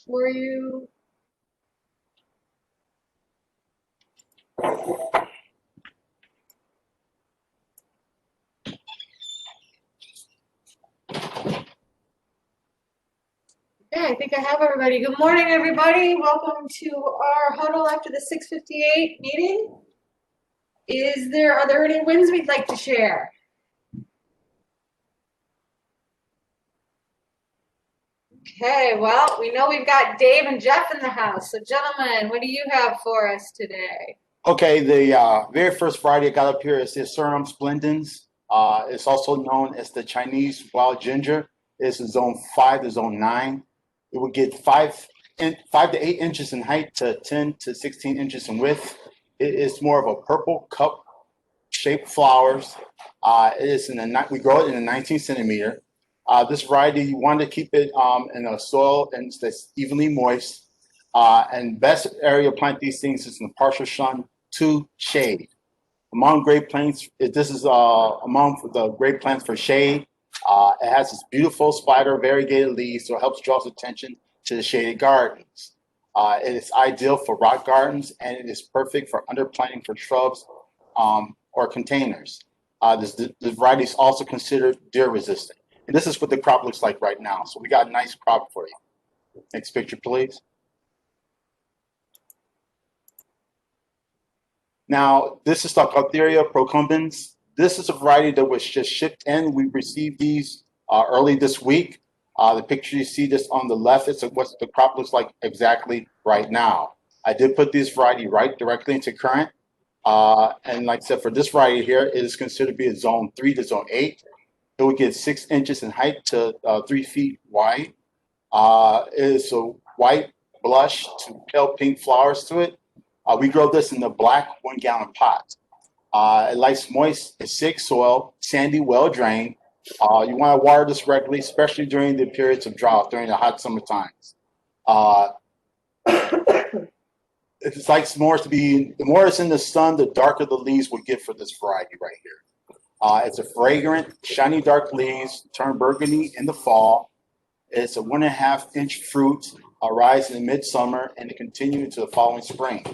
for you. Okay, I think I have everybody. Good morning, everybody. Welcome to our huddle after the 6:58 meeting. Are there any wins we'd like to share? Okay, well, we know we've got Dave and Jeff in the house. So, gentlemen, what do you have for us today? Okay, the very first Friday I got up here is the Suriname Splendens. It's also known as the Chinese wild ginger. It's zone 5 to zone 9. It would get 5 to 8 inches in height to 10 to 16 inches in width. It is more of a purple cup shaped flowers. We grow it in a 19 centimeter. This variety, you want to keep it in a soil that's evenly moist. And best area to plant these things is in the partial sun to shade. Among great plants, this is among the great plants for shade. It has this beautiful spider variegated leaves, so it helps draw attention to the shaded gardens. It is ideal for rock gardens, and it is perfect for underplanting for shrubs or containers. This variety is also considered deer resistant. And this is what the crop looks like right now. So we got a nice crop for you. Next picture, please. Now, this is Stockotheria procumbens. This is a variety that was just shipped in. We received these early this week. The picture you see this on the left is what the crop looks like exactly right now. I did put this variety right directly into current. And like I said, for this variety here, it is considered to be a zone 3 to zone 8. It would get 6 inches in height to 3 feet wide. It is a white blush to pale pink flowers to it. We grow this in the black 1 gallon pot. It likes moist, acidic soil, sandy, well drained. You want to water this regularly, especially during the periods of drought, during the hot summer times. It likes more to be, the more it's in the sun, the darker the leaves will get for this variety right here. It's a fragrant, shiny dark leaves, turn burgundy in the fall. It's a 1.5 inch fruit, rise in midsummer, and to continue into the following spring.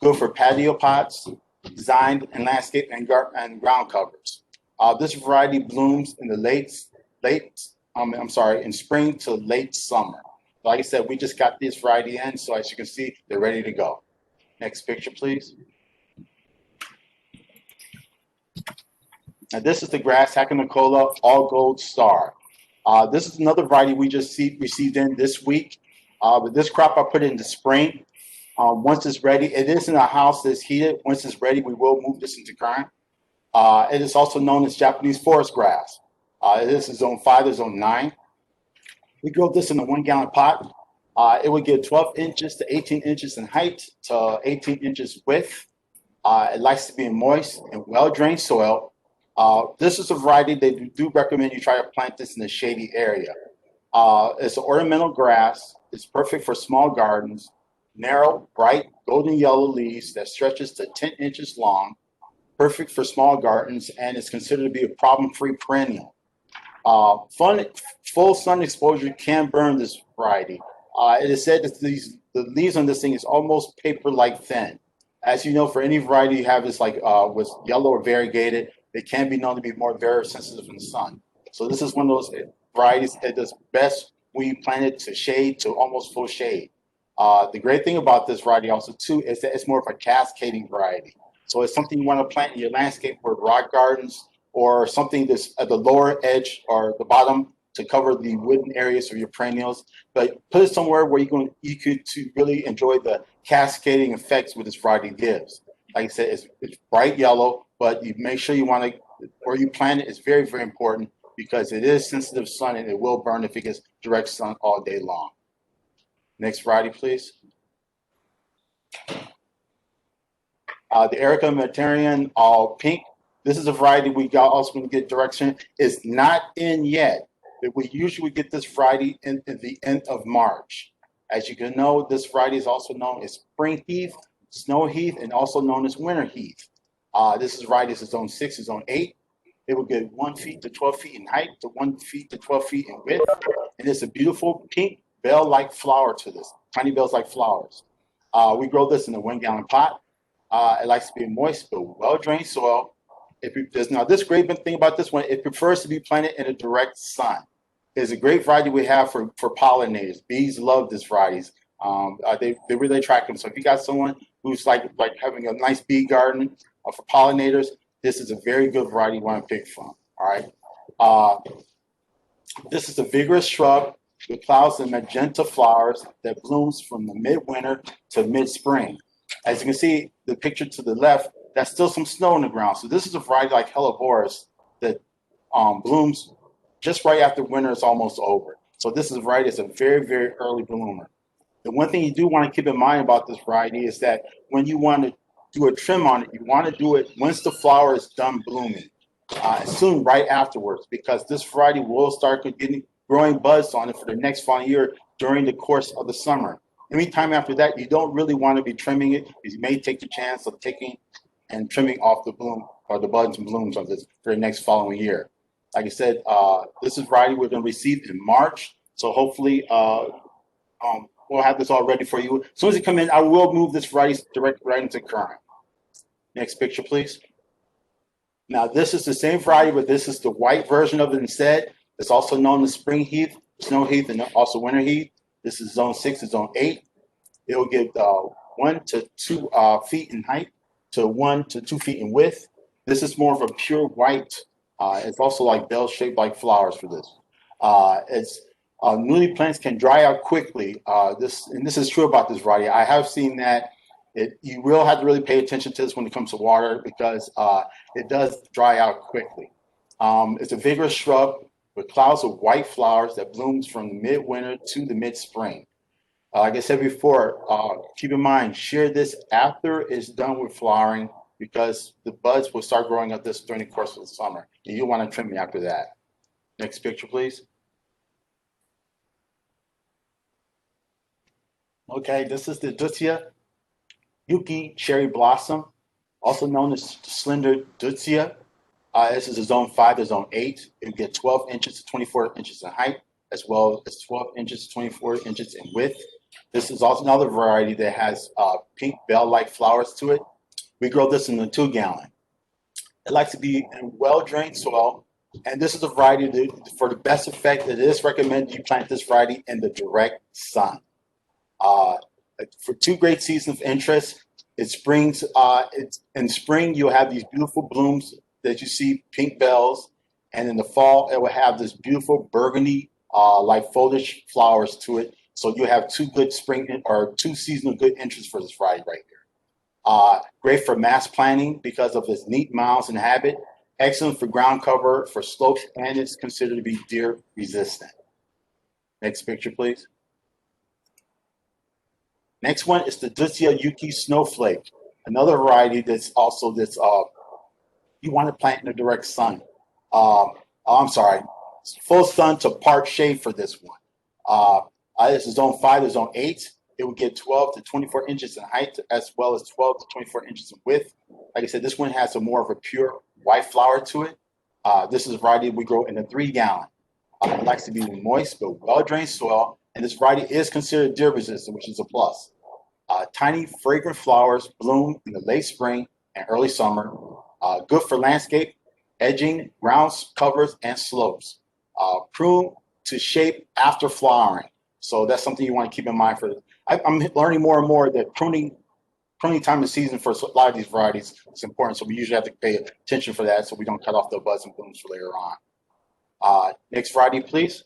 Good for patio pots, designed in landscape and ground covers. This variety blooms in the in spring to late summer. Like I said, we just got this variety in, so as you can see, they're ready to go. Next picture, please. Now this is the grass Hakonicola All Gold Star. This is another variety we just received in this week. But this crop I put in the spring. Once it's ready, it is in a house that's heated. Once it's ready, we will move this into current. It is also known as Japanese forest grass. This is zone 5 to zone 9. We grow this in a 1 gallon pot. It would get 12 inches to 18 inches in height to 18 inches width. It likes to be in moist and well-drained soil. This is a variety they do recommend you try to plant this in a shady area. It's an ornamental grass. It's perfect for small gardens. Narrow, bright, golden yellow leaves that stretches to 10 inches long. Perfect for small gardens, and it's considered to be a problem-free perennial. Full sun exposure can burn this variety. It is said that the leaves on this thing is almost paper-like thin. As you know, for any variety you have is like with yellow or variegated, they can be known to be more very sensitive in the sun. So this is one of those varieties that does best when you plant it to shade, to almost full shade. The great thing about this variety also too is that it's more of a cascading variety. So it's something you want to plant in your landscape or rock gardens, or something that's at the lower edge or the bottom to cover the wooden areas of your perennials. But put it somewhere where you could to really enjoy the cascading effects what this variety gives. Like I said, it's bright yellow, but you make sure you want to, where you plant it is very, very important, because it is sensitive sun and it will burn if it gets direct sun all day long. Next variety, please. The Erica Mediterranean all pink. This is a variety we got also going to get direction. It's not in yet, but we usually get this variety in the end of March. As you can know, this variety is also known as spring heath, snow heath, and also known as winter heath. This is variety is zone 6 to zone 8. It will get 1 feet to 12 feet in height to 1 feet to 12 feet in width. And it's a beautiful pink bell-like flower to this, tiny bells like flowers. We grow this in a 1-gallon pot. It likes to be moist but well-drained soil. Now this great thing about this one, it prefers to be planted in a direct sun. It's a great variety we have for pollinators. Bees love this varieties. They really attract them. So if you got someone who's like having a nice bee garden for pollinators, this is a very good variety you want to pick from. All right. This is a vigorous shrub with clouds and magenta flowers that blooms from the midwinter to mid-spring. As you can see, the picture to the left, that's still some snow on the ground. So this is a variety like Helleborus that blooms just right after winter is almost over. So this is a variety that's a very, very early bloomer. The one thing you do want to keep in mind about this variety is that when you want to do a trim on it, you want to do it once the flower is done blooming, soon right afterwards, because this variety will start growing buds on it for the next following year during the course of the summer. Anytime after that, you don't really want to be trimming it, because you may take the chance of taking and trimming off the bloom or the buds and blooms of this for the next following year. Like I said, this is variety we're going to receive in March, so hopefully we'll have this all ready for you. As soon as you come in, I will move this variety right into current. Next picture, please. Now, this is the same variety, but this is the white version of it instead. It's also known as spring heath, snow heath, and also winter heath. This is zone 6 and zone 8. It will get 1 to 2 feet in height to 1 to 2 feet in width. This is more of a pure white. It's also like bell-shaped like flowers for this. Newly plants can dry out quickly. This is true about this variety. I have seen that you will have to really pay attention to this when it comes to water, because it does dry out quickly. It's a vigorous shrub with clouds of white flowers that blooms from midwinter to the mid-spring. Like I said before, keep in mind, shear this after it's done with flowering, because the buds will start growing up this during the course of the summer, and you want to trim me after that. Next picture, please. Okay, this is the Deutzia Yuki cherry blossom, also known as slender Deutzia. This is a zone 5 to zone 8. It will get 12 inches to 24 inches in height, as well as 12 inches to 24 inches in width. This is also another variety that has pink bell-like flowers to it. We grow this in a 2-gallon. It likes to be in well-drained soil, and this is a variety that, for the best effect, it is recommended you plant this variety in the direct sun. For 2 great seasons of interest, in spring you'll have these beautiful blooms that you see, pink bells, and in the fall it will have this beautiful burgundy like foliage flowers to it. So you have 2 good spring or 2 seasonal good interests for this variety right here. Great for mass planting because of its neat mounds and habit. Excellent for ground cover, for slopes, and it's considered to be deer resistant. Next picture, please. Next one is the Deutzia Yuki Snowflake, another variety that's also you want to plant in the direct sun. I'm sorry, full sun to part shade for this one. This is zone 5 to zone 8. It will get 12 to 24 inches in height, as well as 12 to 24 inches in width. Like I said, this one has more of a pure white flower to it. This is a variety we grow in a 3-gallon. It likes to be moist but well-drained soil, and this variety is considered deer resistant, which is a plus. Tiny fragrant flowers bloom in the late spring and early summer. Good for landscape, edging, ground covers, and slopes. Prune to shape after flowering. So that's something you want to keep in mind. I'm learning more and more that pruning time of season for a lot of these varieties is important. So we usually have to pay attention for that so we don't cut off the buds and blooms for later on. Next variety, please.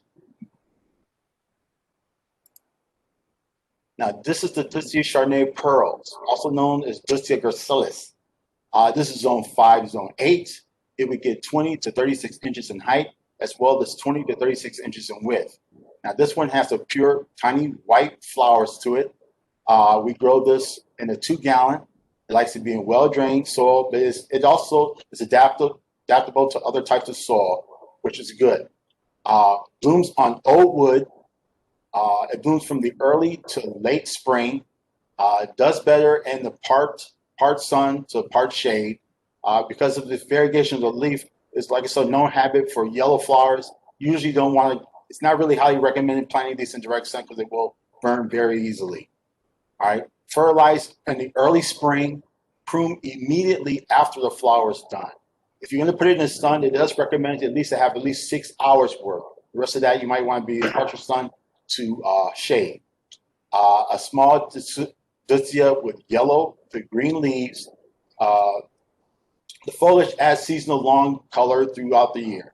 Now, this is the Deutzia Chardonnay Pearls, also known as Deutzia gracilis. This is zone 5, zone 8. It would get 20 to 36 inches in height, as well as 20 to 36 inches in width. Now, this one has a pure, tiny white flowers to it. We grow this in a 2-gallon. It likes to be in well-drained soil, but it also is adaptable to other types of soil, which is good. Blooms on old wood. It blooms from the early to late spring. It does better in the part sun to part shade. Because of the variegation of the leaf, it's like it's a known habit for yellow flowers. Usually don't want to It's not really highly recommended planting these in direct sun because they will burn very easily. All right, fertilize in the early spring, prune immediately after the flower is done. If you're going to put it in the sun, it does recommend at least to have at least 6 hours work. The rest of that, you might want to be partial sun to shade. A small Dustia with yellow to green leaves. The foliage adds seasonal long color throughout the year.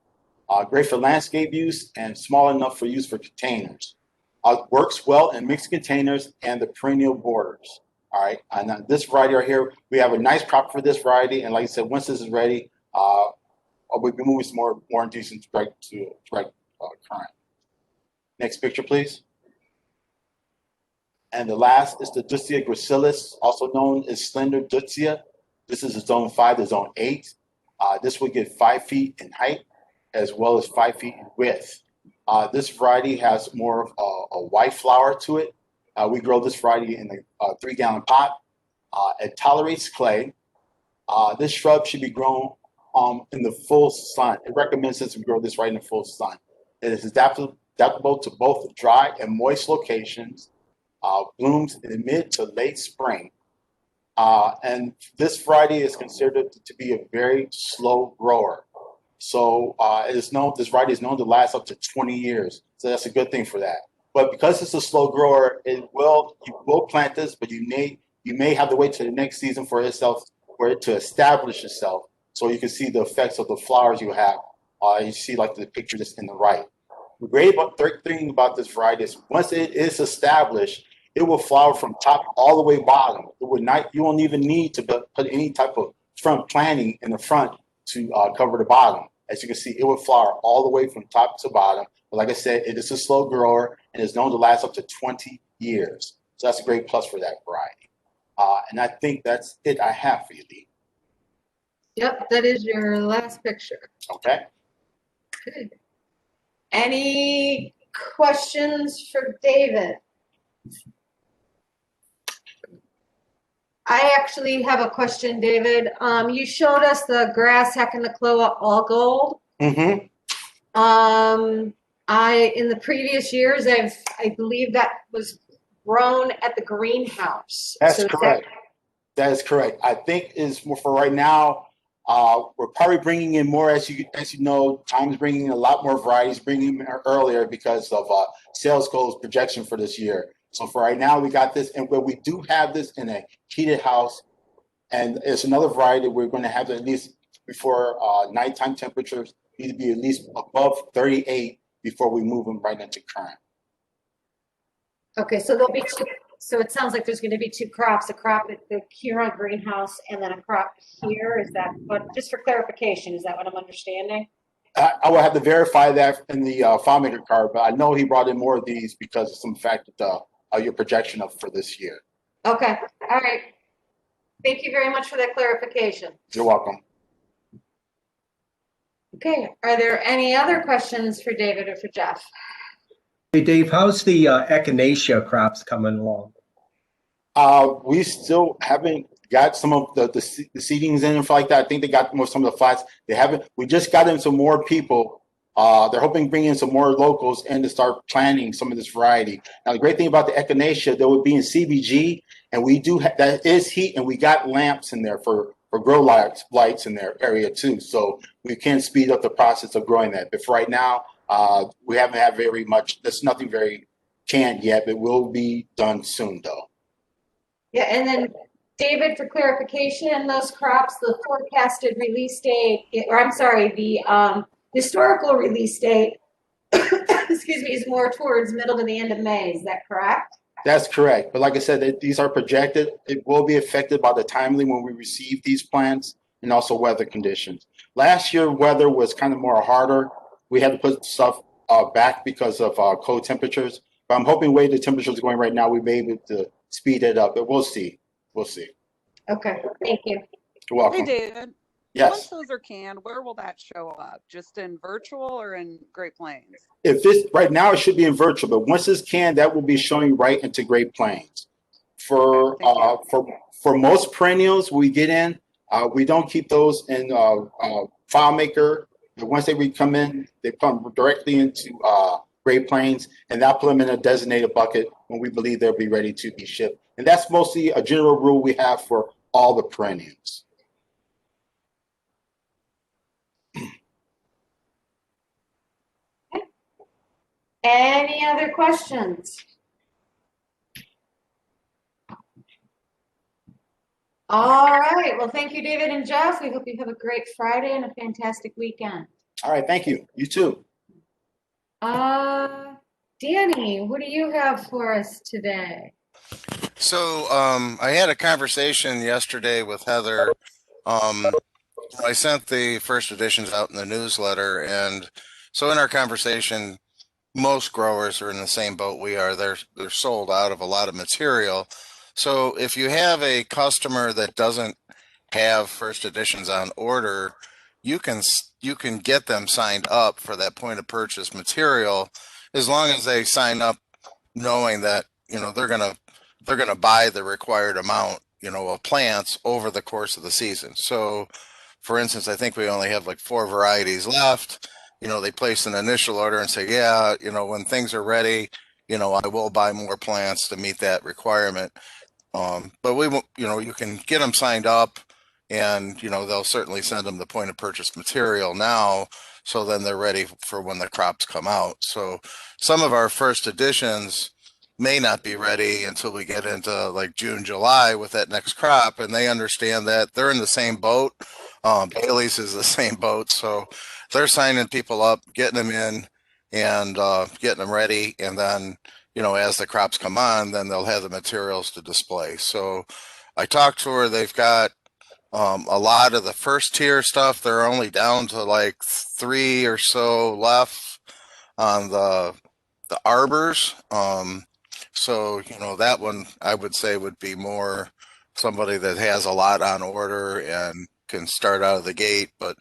Great for landscape use and small enough for use for containers. Works well in mixed containers and the perennial borders. All right, and this variety right here, we have a nice crop for this variety. And like I said, once this is ready, we'll be moving some more indecent right current. Next picture, please. And the last is the Dustia gracilis, also known as slender Dustia. This is a zone 5 to zone 8. This would get 5 feet in height as well as 5 feet in width. This variety has more of a white flower to it. We grow this variety in a 3-gallon pot. It tolerates clay. This shrub should be grown in the full sun. It recommends that we grow this right in the full sun. It is adaptable to both dry and moist locations. Blooms in the mid to late spring. And this variety is considered to be a very slow grower. So this variety is known to last up to 20 years. So that's a good thing for that. But because it's a slow grower, you will plant this, but you may have to wait till the next season for it to establish itself. So you can see the effects of the flowers you have. You see like the picture that's in the right. The great thing about this variety is once it is established, it will flower from top all the way bottom. You won't even need to put any type of front planting in the front to cover the bottom. As you can see, it will flower all the way from top to bottom. But like I said, it is a slow grower and is known to last up to 20 years. So that's a great plus for that variety. And I think that's it I have for you, Lee. Yep, that is your last picture. Okay. Good. Any questions for David? I actually have a question, David. You showed us the grass Hecanacloa all gold. Mm-hmm. In the previous years, I believe that was grown at the greenhouse. That's correct. That is correct. I think is more for right now. We're probably bringing in more, as you know. Tom's bringing in a lot more varieties, bringing them earlier because of sales goals projection for this year. So for right now, we got this, and where we do have this in a heated house, and it's another variety we're going to have at least before nighttime temperatures need to be at least above 38 before we move them right into current. Okay, so there'll be two. So it sounds like there's going to be 2 crops: a crop at the Huron greenhouse, and then a crop here. Is that? But just for clarification, is that what I'm understanding? I will have to verify that in the FileMaker card, but I know he brought in more of these because of some fact that your projection for this year. Okay, all right. Thank you very much for that clarification. You're welcome. Okay, are there any other questions for David or for Jeff? Hey, Dave, how's the echinacea crops coming along? We still haven't got some of the seedings in and stuff like that. I think they got some of the flats. They haven't. We just got in some more people. They're hoping to bring in some more locals and to start planting some of this variety. Now, the great thing about the echinacea, though, would be in CBG, and we do that is heat, and we got lamps in there for grow lights in their area too. So we can speed up the process of growing that. But for right now, we haven't had very much. There's nothing very canned yet, but will be done soon, though. Yeah, and then David, for clarification, those crops, the forecasted release date, or I'm sorry, the historical release date, excuse me, is more towards middle to the end of May. Is that correct? That's correct. But like I said, these are projected. It will be affected by the timely when we receive these plants and also weather conditions. Last year, weather was kind of more harder. We had to put stuff back because of cold temperatures. But I'm hoping the way the temperatures are going right now, we may be able to speed it up. But we'll see. We'll see. Okay. Thank you. You're welcome. Hey, David. Yes. Once those are canned, where will that show up? Just in virtual or in Great Plains? If this right now, it should be in virtual, but once it's canned, that will be showing right into Great Plains. For most perennials we get in, we don't keep those in FileMaker. But once they come in, they come directly into Great Plains, and I'll put them in a designated bucket when we believe they'll be ready to be shipped. And that's mostly a general rule we have for all the perennials. Any other questions? All right. Well, thank you, David and Jeff. We hope you have a great Friday and a fantastic weekend. All right, thank you. You too. Danny, what do you have for us today? So I had a conversation yesterday with Heather. I sent the first editions out in the newsletter, and so in our conversation, most growers are in the same boat we are. They're sold out of a lot of material. So if you have a customer that doesn't have first editions on order, you can get them signed up for that point of purchase material as long as they sign up knowing that they're gonna buy the required amount of plants over the course of the season. So for instance, I think we only have like 4 varieties left. They place an initial order and say, yeah, when things are ready, I will buy more plants to meet that requirement. But we won't, you can get them signed up, and they'll certainly send them the point of purchase material now, so then they're ready for when the crops come out. So some of our first editions may not be ready until we get into like June, July with that next crop, and they understand that they're in the same boat. Bailey's is the same boat, so they're signing people up, getting them in, and getting them ready, and then as the crops come on, then they'll have the materials to display. So I talked to her. They've got a lot of the first tier stuff. They're only down to like 3 or so left on the arbors. So that one I would say would be more somebody that has a lot on order and can start out of the gate. But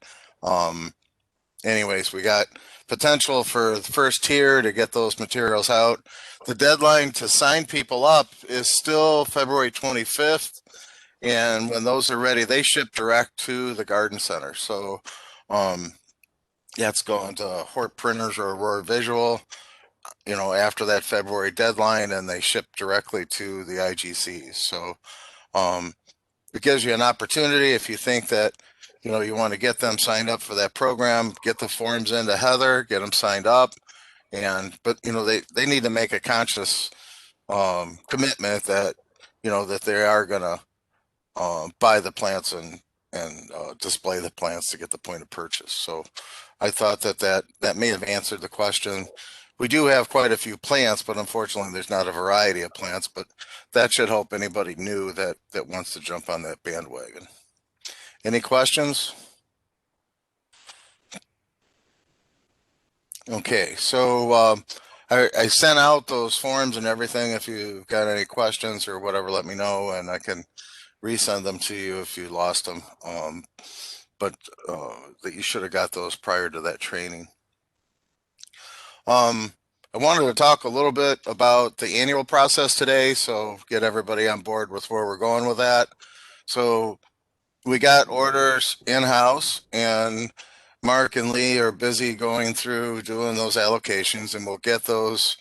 anyways, we got potential for the first tier to get those materials out. The deadline to sign people up is still February 25th. And when those are ready, they ship direct to the garden center. So it's going to Hort Printers or Aurora Visual, after that February deadline, and they ship directly to the IGCs. So it gives you an opportunity if you think that you want to get them signed up for that program, get the forms into Heather, get them signed up, but they need to make a conscious commitment that that they are going to buy the plants and display the plants to get the point of purchase. So I thought that may have answered the question. We do have quite a few plants, but unfortunately there's not a variety of plants, but that should help anybody new that wants to jump on that bandwagon. Any questions? Okay, so I sent out those forms and everything. If you got any questions or whatever, let me know, and I can resend them to you if you lost them. But that you should have got those prior to that training. I wanted to talk a little bit about the annual process today, so get everybody on board with where we're going with that. So we got orders in-house, and Mark and Lee are busy going through doing those allocations, and we'll get those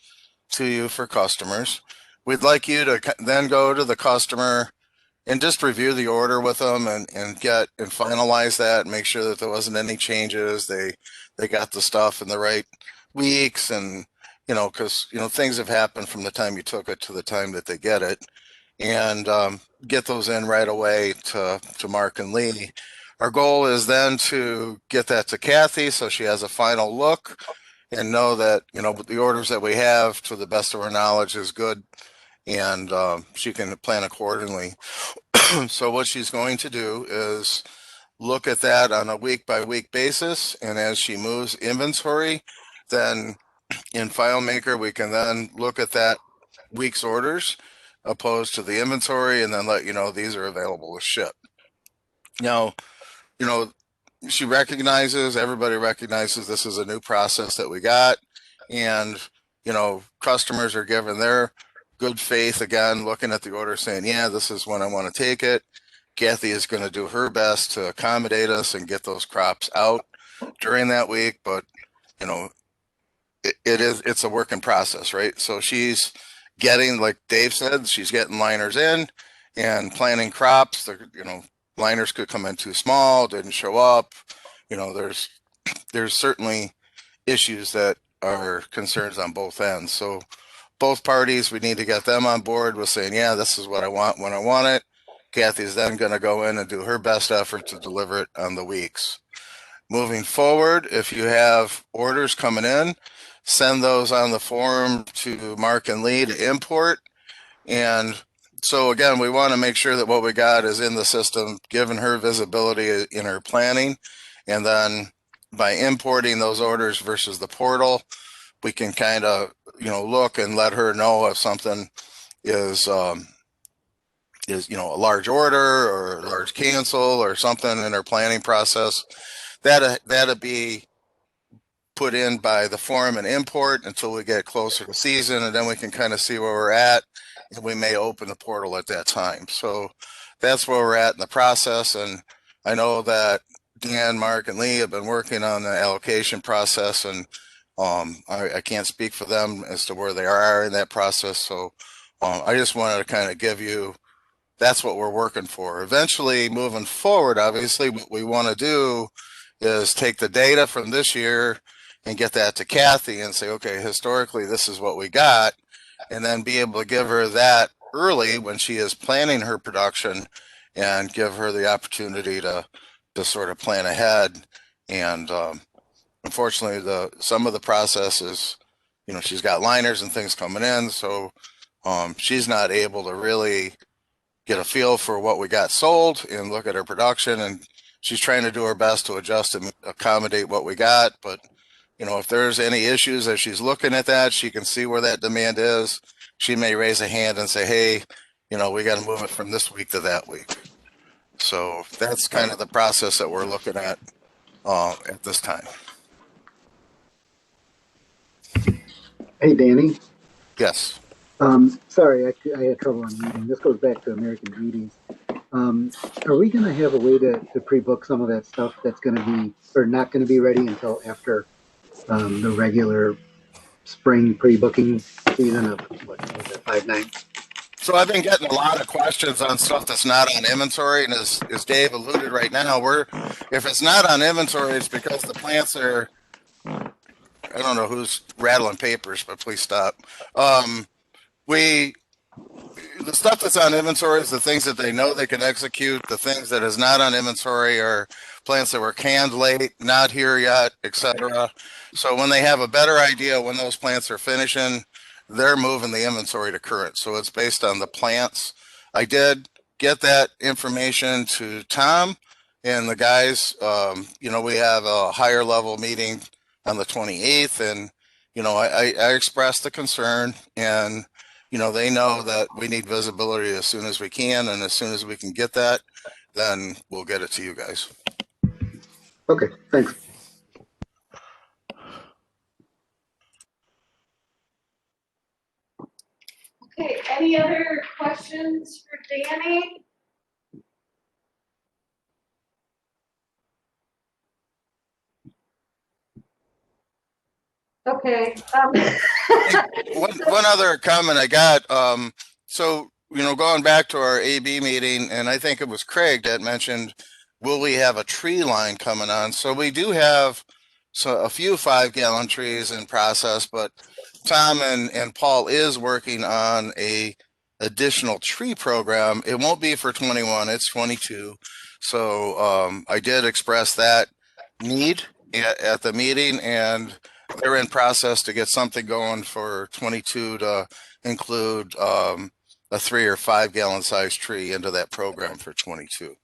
to you for customers. We'd like you to then go to the customer and just review the order with them and finalize that and make sure that there wasn't any changes. They got the stuff in the right weeks, and because things have happened from the time you took it to the time that they get it, and get those in right away to Mark and Lee. Our goal is then to get that to Kathy so she has a final look and know that the orders that we have, to the best of our knowledge, is good, and she can plan accordingly. So what she's going to do is look at that on a week-by-week basis, and as she moves inventory, then in FileMaker we can then look at that week's orders opposed to the inventory, and then let you know these are available to ship. Now, everybody recognizes this is a new process that we got, and customers are given their good faith, again, looking at the order saying, yeah, this is when I want to take it. Kathy is going to do her best to accommodate us and get those crops out during that week, but it's a work in process, right? So she's getting, like Dave said, she's getting liners in and planting crops. Liners could come in too small, didn't show up. There's certainly issues that are concerns on both ends. So both parties, we need to get them on board with saying, yeah, this is what I want when I want it. Kathy's then going to go in and do her best effort to deliver it on the weeks. Moving forward, if you have orders coming in, send those on the form to Mark and Lee to import. And so again, we want to make sure that what we got is in the system, given her visibility in her planning. And then by importing those orders versus the portal, we can kind of, look and let her know if something is a large order or a large cancel or something in her planning process. That'll be put in by the form and import until we get closer to season, and then we can kind of see where we're at, and we may open the portal at that time. So that's where we're at in the process. And I know that Dan, Mark, and Lee have been working on the allocation process, and I can't speak for them as to where they are in that process. So I just wanted to kind of give you, that's what we're working for. Eventually, moving forward, obviously, what we want to do is take the data from this year and get that to Kathy and say, okay, historically, this is what we got, and then be able to give her that early when she is planning her production and give her the opportunity to sort of plan ahead. And unfortunately, some of the processes, she's got liners and things coming in, so she's not able to really get a feel for what we got sold and look at her production. And she's trying to do her best to adjust and accommodate what we got. But, if there's any issues as she's looking at that, she can see where that demand is. She may raise a hand and say, hey, we got to move it from this week to that week. So that's kind of the process that we're looking at this time. Hey, Danny. Yes. Sorry, I had trouble unmuting. This goes back to American Beauties. Are we going to have a way to pre-book some of that stuff that's going to be, or not going to be ready until after the regular spring pre-booking season of, what was it, 5/9? So I've been getting a lot of questions on stuff that's not on inventory, and as Dave alluded right now, if it's not on inventory, it's because the plants are, I don't know who's rattling papers, but please stop. The stuff that's on inventory is the things that they know they can execute. The things that is not on inventory are plants that were canned late, not here yet, etc. So when they have a better idea when those plants are finishing, they're moving the inventory to current. So it's based on the plants. I did get that information to Tom and the guys. We have a higher level meeting on the 28th, and I expressed the concern, and they know that we need visibility as soon as we can, and as soon as we can get that, then we'll get it to you guys. Okay, thanks. Okay, any other questions for Danny? Okay. One other comment I got. So, going back to our AB meeting, and I think it was Craig that mentioned, will we have a tree line coming on? So we do have a few 5-gallon trees in process, but Tom and Paul is working on a additional tree program. It won't be for 21, it's 22. So I did express that need at the meeting, and they're in process to get something going for 22 to include a 3 or 5 gallon size tree into that program for 22.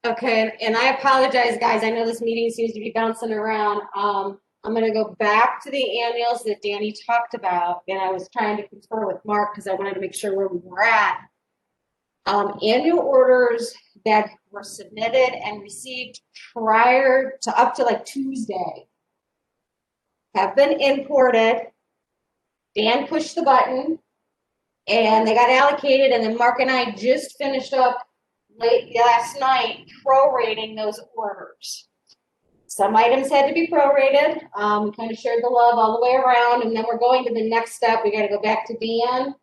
Okay, and I apologize, guys. I know this meeting seems to be bouncing around. I'm going to go back to the annuals that Danny talked about, and I was trying to confer with Mark because I wanted to make sure where we were at. Annual orders that were submitted and received prior to up to like Tuesday have been imported. Dan pushed the button and they got allocated, and then Mark and I just finished up late last night prorating those orders. Some items had to be prorated. We kind of shared the love all the way around, and then we're going to the next step. We got to go back to Dan.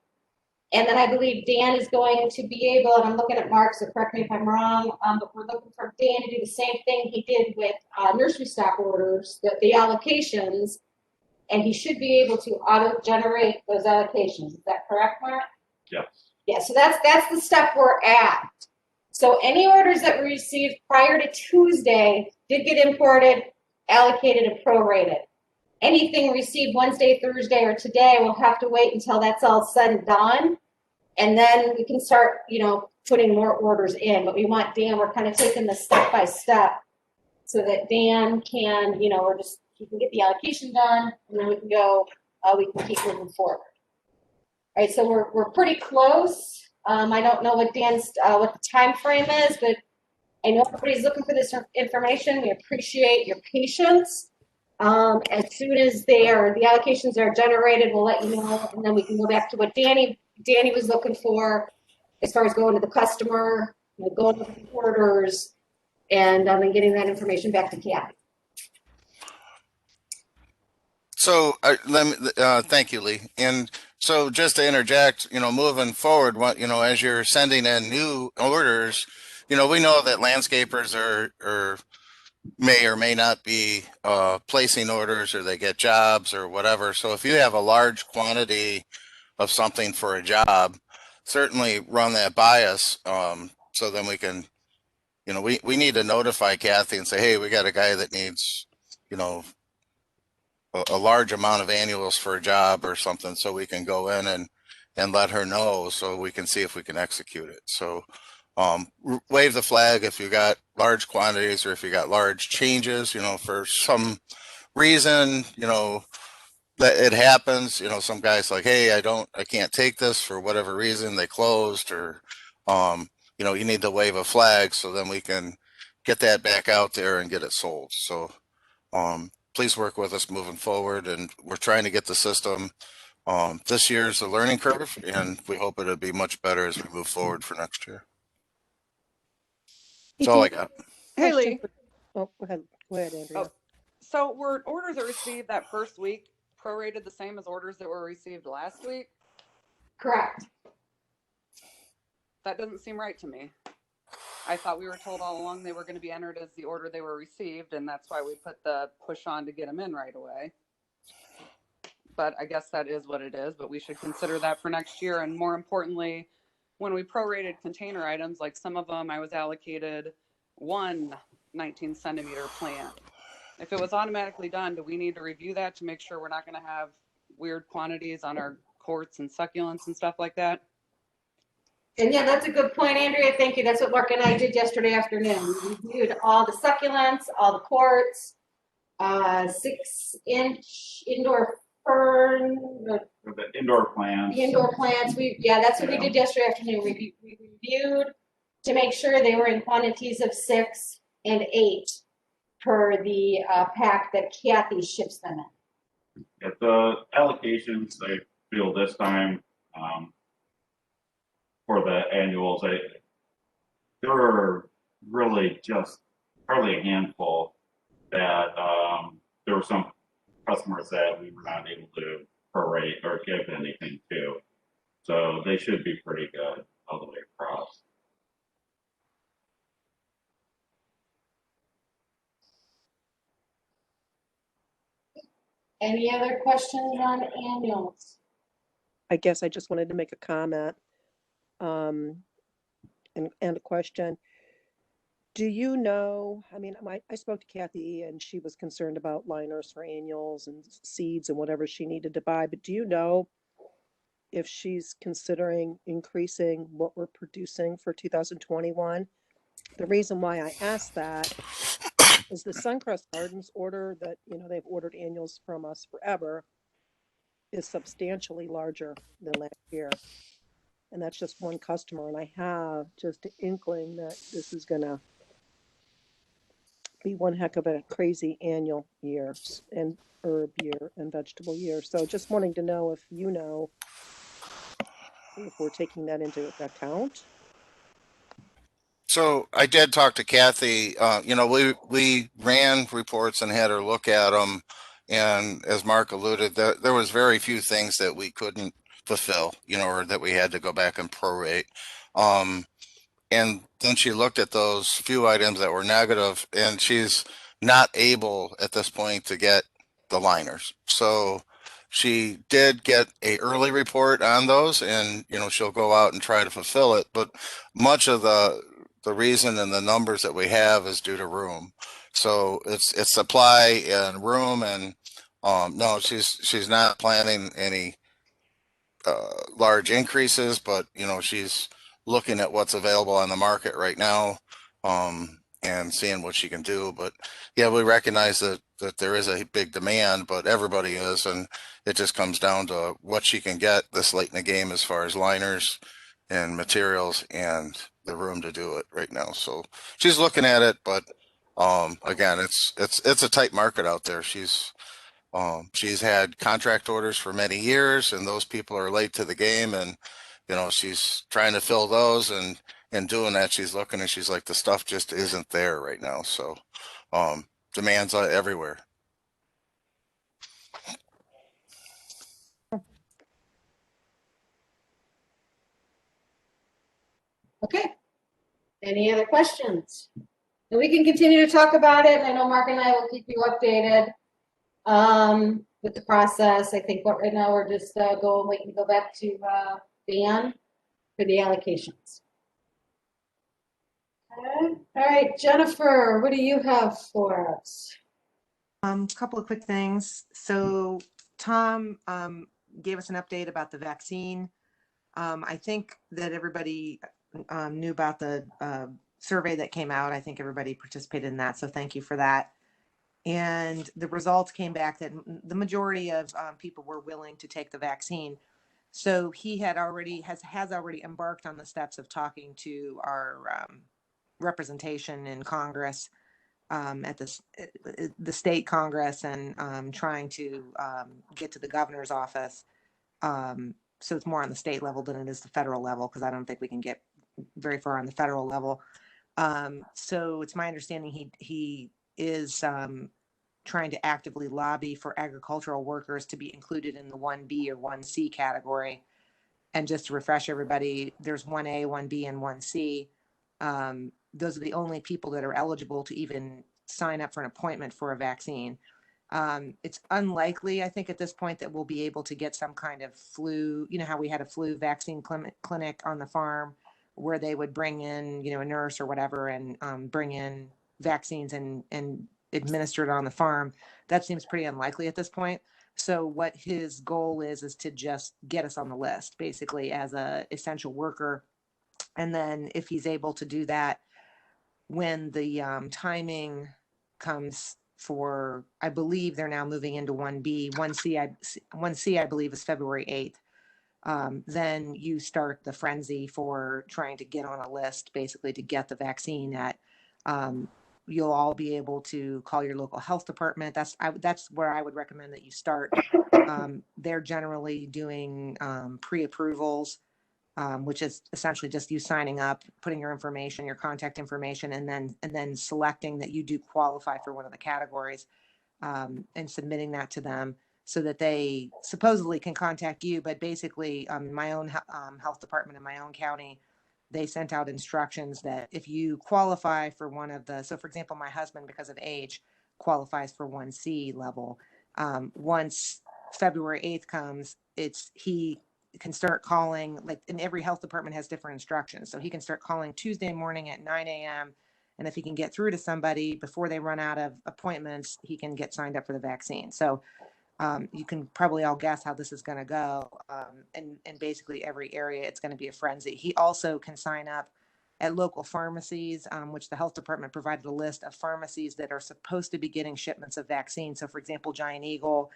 And then I believe Dan is going to be able, and I'm looking at Mark, so correct me if I'm wrong, but we're looking for Dan to do the same thing he did with nursery stock orders, the allocations, and he should be able to auto-generate those allocations. Is that correct, Mark? Yes. Yeah, so that's the step we're at. So any orders that were received prior to Tuesday did get imported, allocated, and prorated. Anything received Wednesday, Thursday, or today will have to wait until that's all said and done. And then we can start, putting more orders in. But we want Dan, we're kind of taking this step by step so that Dan can, he can get the allocation done, and then we can go, we can keep moving forward. All right, so we're pretty close. I don't know what Dan's, what the time frame is, but I know everybody's looking for this information. We appreciate your patience. As soon as the allocations are generated, we'll let you know, and then we can go back to what Danny was looking for as far as going to the customer, going to the orders, and getting that information back to Kathy. So thank you, Lee. And so just to interject, moving forward, as you're sending in new orders, we know that landscapers are may or may not be placing orders, or they get jobs or whatever. So if you have a large quantity of something for a job, certainly run that by us. So then we can, we need to notify Kathy and say, hey, we got a guy that needs, a large amount of annuals for a job or something, so we can go in and let her know, so we can see if we can execute it. So wave the flag if you got large quantities, or if you got large changes, for some reason, that it happens, some guys like, hey, I can't take this for whatever reason, they closed, or you need to wave a flag, so then we can get that back out there and get it sold. So please work with us moving forward, and we're trying to get the system. This year's a learning curve, and we hope it'll be much better as we move forward for next year. That's all I got. Hey, Lee. Oh, go ahead. Go ahead, Andrea. Oh, so were orders that received that first week prorated the same as orders that were received last week? Correct. That doesn't seem right to me. I thought we were told all along they were going to be entered as the order they were received, and that's why we put the push on to get them in right away. But I guess that is what it is, but we should consider that for next year. And more importantly, when we prorated container items, like some of them, I was allocated one 19 centimeter plant. If it was automatically done, do we need to review that to make sure we're not going to have weird quantities on our quartz and succulents and stuff like that? And yeah, that's a good point, Andrea. Thank you. That's what Mark and I did yesterday afternoon. We reviewed all the succulents, all the quartz, 6-inch indoor fern, The indoor plants. the indoor plants. That's what we did yesterday afternoon. We reviewed to make sure they were in quantities of 6 and 8 per the pack that Kathy ships them in. At the allocations, they feel this time for the annuals, there were really just hardly a handful that there were some customers that we were not able to prorate or give anything to. So they should be pretty good all the way across. Any other questions on annuals? I guess I just wanted to make a comment and a question. Do you know, I spoke to Kathy and she was concerned about liners for annuals and seeds and whatever she needed to buy, but do you know if she's considering increasing what we're producing for 2021? The reason why I asked that is the Suncrest Gardens order that, they've ordered annuals from us forever is substantially larger than last year. And that's just one customer. And I have just an inkling that this is going to be one heck of a crazy annual year and herb year and vegetable year. So just wanting to know if if we're taking that into account. So I did talk to Kathy. We ran reports and had her look at them, and as Mark alluded, there was very few things that we couldn't fulfill, or that we had to go back and prorate. Um, and then she looked at those few items that were negative, and she's not able at this point to get the liners. So she did get a early report on those, and she'll go out and try to fulfill it. But much of the reason and the numbers that we have is due to room. So it's supply and room, and no, she's not planning any large increases, but she's looking at what's available on the market right now, and seeing what she can do. But yeah, we recognize that there is a big demand, but everybody is, and it just comes down to what she can get this late in the game as far as liners and materials and the room to do it right now. So she's looking at it, but again, it's a tight market out there. She's had contract orders for many years, and those people are late to the game, and she's trying to fill those, and doing that, she's looking and she's like, the stuff just isn't there right now. So demands everywhere. Okay. Any other questions? And we can continue to talk about it. And I know Mark and I will keep you updated with the process. I think what right now we're just waiting to go back to Dan for the allocations. Okay. All right, Jennifer, what do you have for us? Couple of quick things. So Tom gave us an update about the vaccine. I think that everybody knew about the survey that came out. I think everybody participated in that. So thank you for that. And the results came back that the majority of people were willing to take the vaccine. So he has already embarked on the steps of talking to our representation in Congress, at the state Congress, and trying to get to the governor's office. So it's more on the state level than it is the federal level, because I don't think we can get very far on the federal level. So it's my understanding he is trying to actively lobby for agricultural workers to be included in the 1B or 1C category. And just to refresh everybody, there's 1A, 1B, and 1C. Those are the only people that are eligible to even sign up for an appointment for a vaccine. It's unlikely, I think, at this point that we'll be able to get some kind of flu. You know how we had a flu vaccine clinic on the farm where they would bring in, a nurse or whatever, and bring in vaccines and administer it on the farm. That seems pretty unlikely at this point. So what his goal is to just get us on the list, basically, as a essential worker. And then if he's able to do that, when the timing comes for, I believe they're now moving into 1B, 1C, I believe is February 8th. Then you start the frenzy for trying to get on a list, basically to get the vaccine. You'll all be able to call your local health department. That's where I would recommend that you start. They're generally doing pre-approvals, which is essentially just you signing up, putting your information, your contact information, and then selecting that you do qualify for one of the categories, and submitting that to them so that they supposedly can contact you. But basically, my own health department in my own county, they sent out instructions that if you qualify for one of the, so for example, my husband, because of age, qualifies for 1C level. Once February 8th comes, he can start calling, and every health department has different instructions. So he can start calling Tuesday morning at 9 a.m. And if he can get through to somebody before they run out of appointments, he can get signed up for the vaccine. So you can probably all guess how this is going to go. And basically every area, it's going to be a frenzy. He also can sign up at local pharmacies, which the health department provided a list of pharmacies that are supposed to be getting shipments of vaccines. So for example, Giant Eagle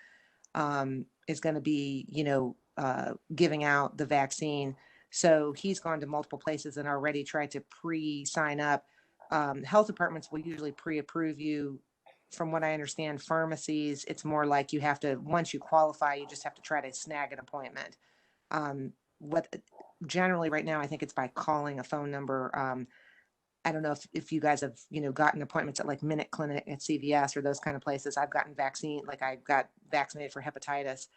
is going to be, giving out the vaccine. So he's gone to multiple places and already tried to pre-sign up. Health departments will usually pre-approve you. From what I understand, pharmacies, it's more like you have to, once you qualify, you just have to try to snag an appointment. What generally right now, I think it's by calling a phone number. I don't know if you guys have, gotten appointments at like Minute Clinic at CVS or those kind of places. I've gotten I got vaccinated for hepatitis.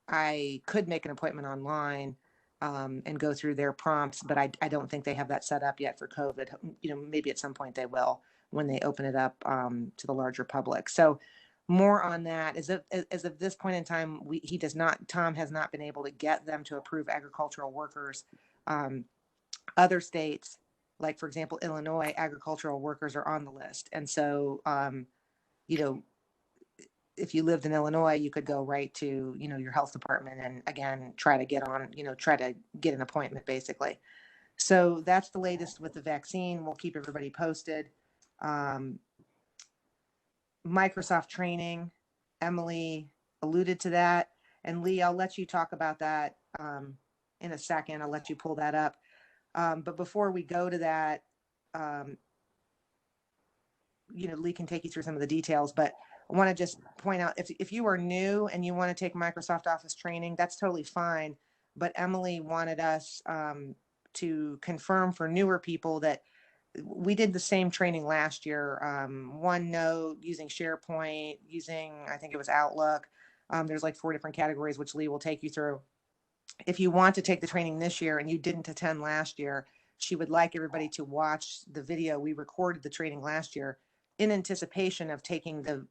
I could make an appointment online and go through their prompts, but I don't think they have that set up yet for COVID. Maybe at some point they will when they open it up to the larger public. So more on that. As of this point in time, Tom has not been able to get them to approve agricultural workers. Other states, like for example, Illinois, agricultural workers are on the list. And so, if you lived in Illinois, you could go right to, your health department and again, try to get an appointment basically. So that's the latest with the vaccine. We'll keep everybody posted. Microsoft training, Emily alluded to that. And Lee, I'll let you talk about that in a second. I'll let you pull that up. But before we go to that, Lee can take you through some of the details, but I want to just point out if you are new and you want to take Microsoft Office training, that's totally fine. But Emily wanted us to confirm for newer people that we did the same training last year. OneNote, using SharePoint, using, I think it was Outlook. There's like 4 different categories, which Lee will take you through. If you want to take the training this year and you didn't attend last year, she would like everybody to watch the video. We recorded the training last year in anticipation of taking the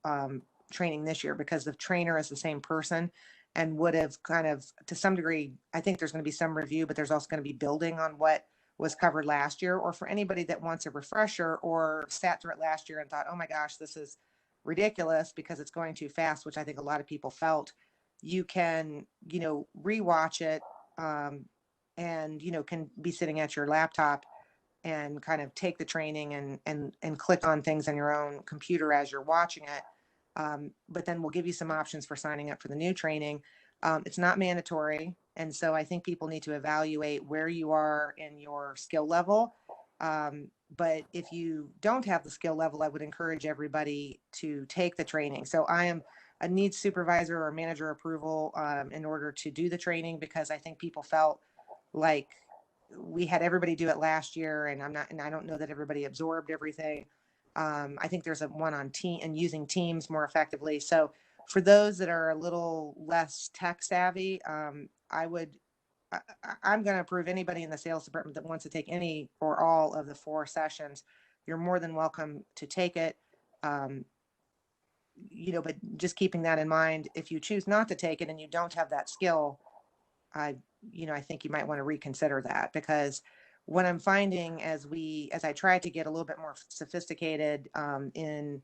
training this year, because the trainer is the same person and would have kind of, to some degree, I think there's going to be some review, but there's also going to be building on what was covered last year. Or for anybody that wants a refresher or sat through it last year and thought, oh my gosh, this is ridiculous because it's going too fast, which I think a lot of people felt, you can, rewatch it and, can be sitting at your laptop and kind of take the training and click on things on your own computer as you're watching it. But then we'll give you some options for signing up for the new training. It's not mandatory. And so I think people need to evaluate where you are in your skill level. But if you don't have the skill level, I would encourage everybody to take the training. So I am a needs supervisor or manager approval in order to do the training, because I think people felt like we had everybody do it last year, and I don't know that everybody absorbed everything. I think there's one on team and using Teams more effectively. So for those that are a little less tech savvy, I'm going to approve anybody in the sales department that wants to take any or all of the 4 sessions. You're more than welcome to take it. But just keeping that in mind, if you choose not to take it and you don't have that skill, I think you might want to reconsider that, because what I'm finding as I try to get a little bit more sophisticated in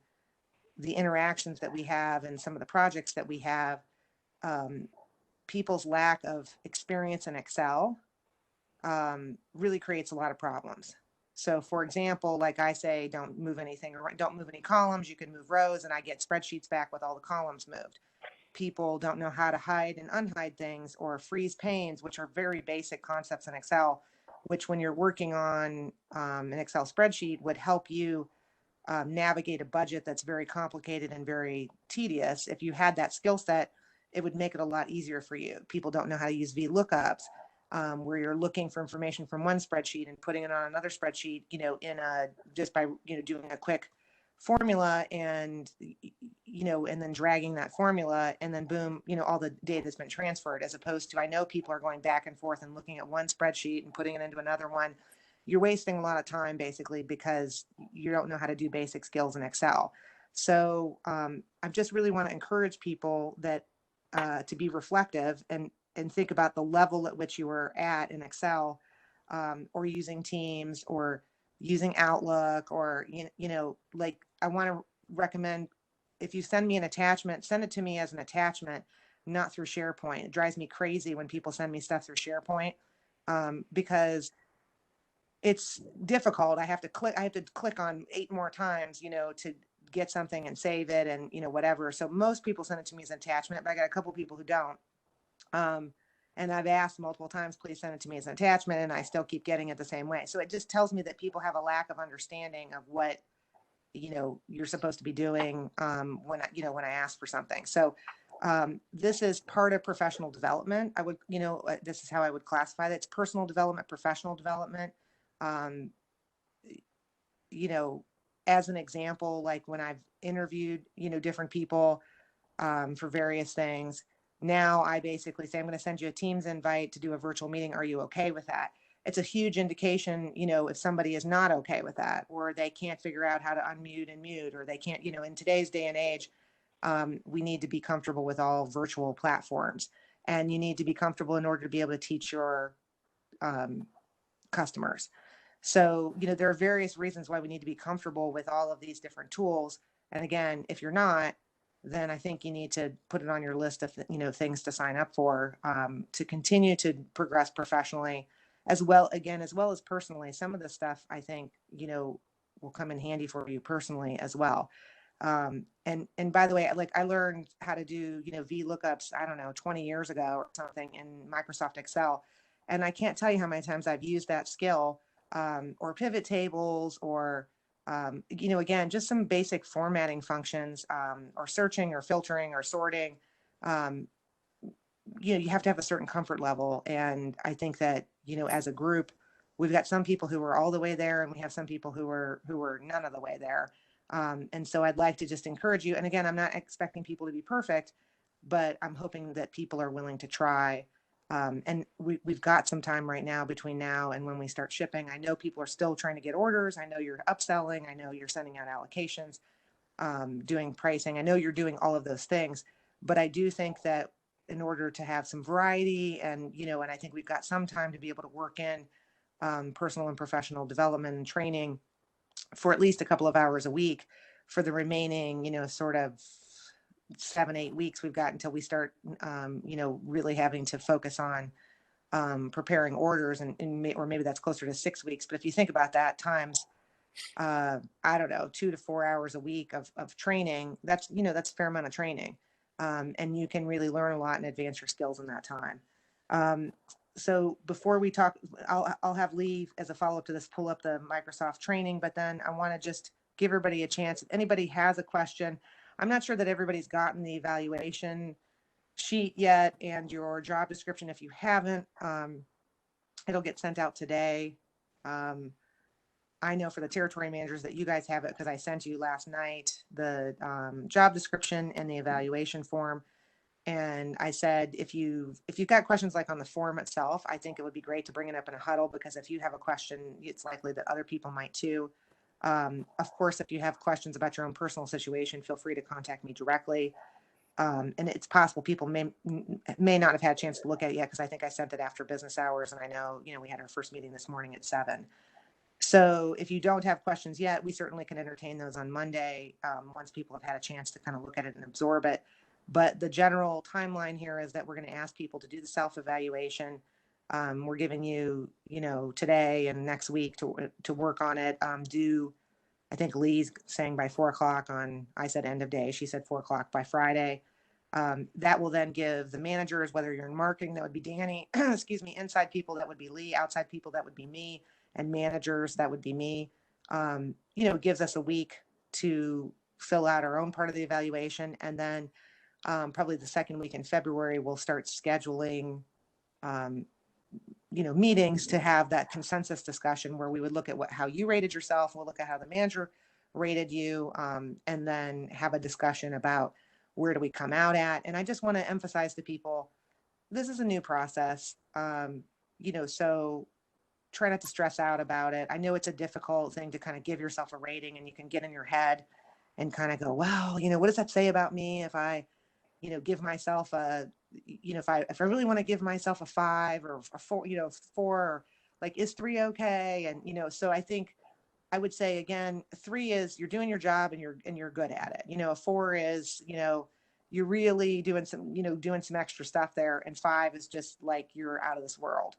the interactions that we have and some of the projects that we have, people's lack of experience in Excel really creates a lot of problems. So for example, like I say, don't move anything, or don't move any columns, you can move rows, and I get spreadsheets back with all the columns moved. People don't know how to hide and unhide things, or freeze panes, which are very basic concepts in Excel, which when you're working on an Excel spreadsheet would help you navigate a budget that's very complicated and very tedious. If you had that skill set, it would make it a lot easier for you. People don't know how to use VLOOKUPs, where you're looking for information from one spreadsheet and putting it on another spreadsheet, just by, doing a quick formula and, and then dragging that formula, and then boom, all the data has been transferred, as opposed to, I know people are going back and forth and looking at one spreadsheet and putting it into another one. You're wasting a lot of time basically because you don't know how to do basic skills in Excel. So I just really want to encourage people that to be reflective and think about the level at which you are at in Excel, or using Teams or using Outlook, or, like I want to recommend, if you send me an attachment, send it to me as an attachment, not through SharePoint. It drives me crazy when people send me stuff through SharePoint, because it's difficult. I have to click on 8 more times, to get something and save it and, whatever. So most people send it to me as an attachment, but I got a couple people who don't. And I've asked multiple times, please send it to me as an attachment, and I still keep getting it the same way. So it just tells me that people have a lack of understanding of what, you're supposed to be doing when I ask for something. So this is part of professional development. I would, this is how I would classify that. It's personal development, professional development. you know, as an example, like when I've interviewed, different people for various things, now I basically say, I'm going to send you a Teams invite to do a virtual meeting. Are you okay with that? It's a huge indication, if somebody is not okay with that, or they can't figure out how to unmute and mute, or they can't, in today's day and age, we need to be comfortable with all virtual platforms, and you need to be comfortable in order to be able to teach your customers. So, there are various reasons why we need to be comfortable with all of these different tools. And again, if you're not, then I think you need to put it on your list of, things to sign up for, to continue to progress professionally as well as personally. Some of the stuff I think, will come in handy for you personally as well. And by the way, like I learned how to do, VLOOKUPs, I don't know, 20 years ago or something in Microsoft Excel. And I can't tell you how many times I've used that skill, or pivot tables, or, again, just some basic formatting functions, or searching or filtering or sorting. Um, you have to have a certain comfort level. And I think that, as a group, we've got some people who are all the way there, and we have some people who are none of the way there. And so I'd like to just encourage you. And again, I'm not expecting people to be perfect, but I'm hoping that people are willing to try. And we've got some time right now between now and when we start shipping. I know people are still trying to get orders. I know you're upselling. I know you're sending out allocations, doing pricing. I know you're doing all of those things, but I do think that in order to have some variety and, and I think we've got some time to be able to work in personal and professional development and training for at least a couple of hours a week for the remaining, sort of 7-8 weeks we've got until we start, really having to focus on preparing orders, or maybe that's closer to 6 weeks. But if you think about that times, I don't know, 2 to 4 hours a week of training, that's a fair amount of training. And you can really learn a lot and advance your skills in that time. So before we talk, I'll have Lee as a follow-up to this pull up the Microsoft training, but then I want to just give everybody a chance. If anybody has a question, I'm not sure that everybody's gotten the evaluation sheet yet and your job description. If you haven't, it'll get sent out today. I know for the territory managers that you guys have it because I sent you last night the job description and the evaluation form. And I said, if you've got questions like on the form itself, I think it would be great to bring it up in a huddle, because if you have a question, it's likely that other people might too. Of course, if you have questions about your own personal situation, feel free to contact me directly. And it's possible people may not have had a chance to look at it yet, because I think I sent it after business hours, and I know, we had our first meeting this morning at 7. So if you don't have questions yet, we certainly can entertain those on Monday, once people have had a chance to kind of look at it and absorb it. But the general timeline here is that we're going to ask people to do the self-evaluation. We're giving you, today and next week to work on it. I think Lee's saying by 4:00 on, I said end of day. She said 4:00 by Friday. That will then give the managers, whether you're in marketing, that would be Danny, excuse me, inside people, that would be Lee, outside people, that would be me, and managers, that would be me. It gives us a week to fill out our own part of the evaluation. And then probably the second week in February, we'll start scheduling, meetings to have that consensus discussion where we would look at how you rated yourself. We'll look at how the manager rated you, and then have a discussion about where do we come out at. And I just want to emphasize to people, this is a new process, so try not to stress out about it. I know it's a difficult thing to kind of give yourself a rating, and you can get in your head and kind of go, well, what does that say about me if I, give myself a, if I really want to give myself a 5 or a 4, 4, like, is 3 okay? And, so I think I would say, again, 3 is you're doing your job and you're good at it. A 4 is, you're really doing some extra stuff there. And 5 is just like, you're out of this world.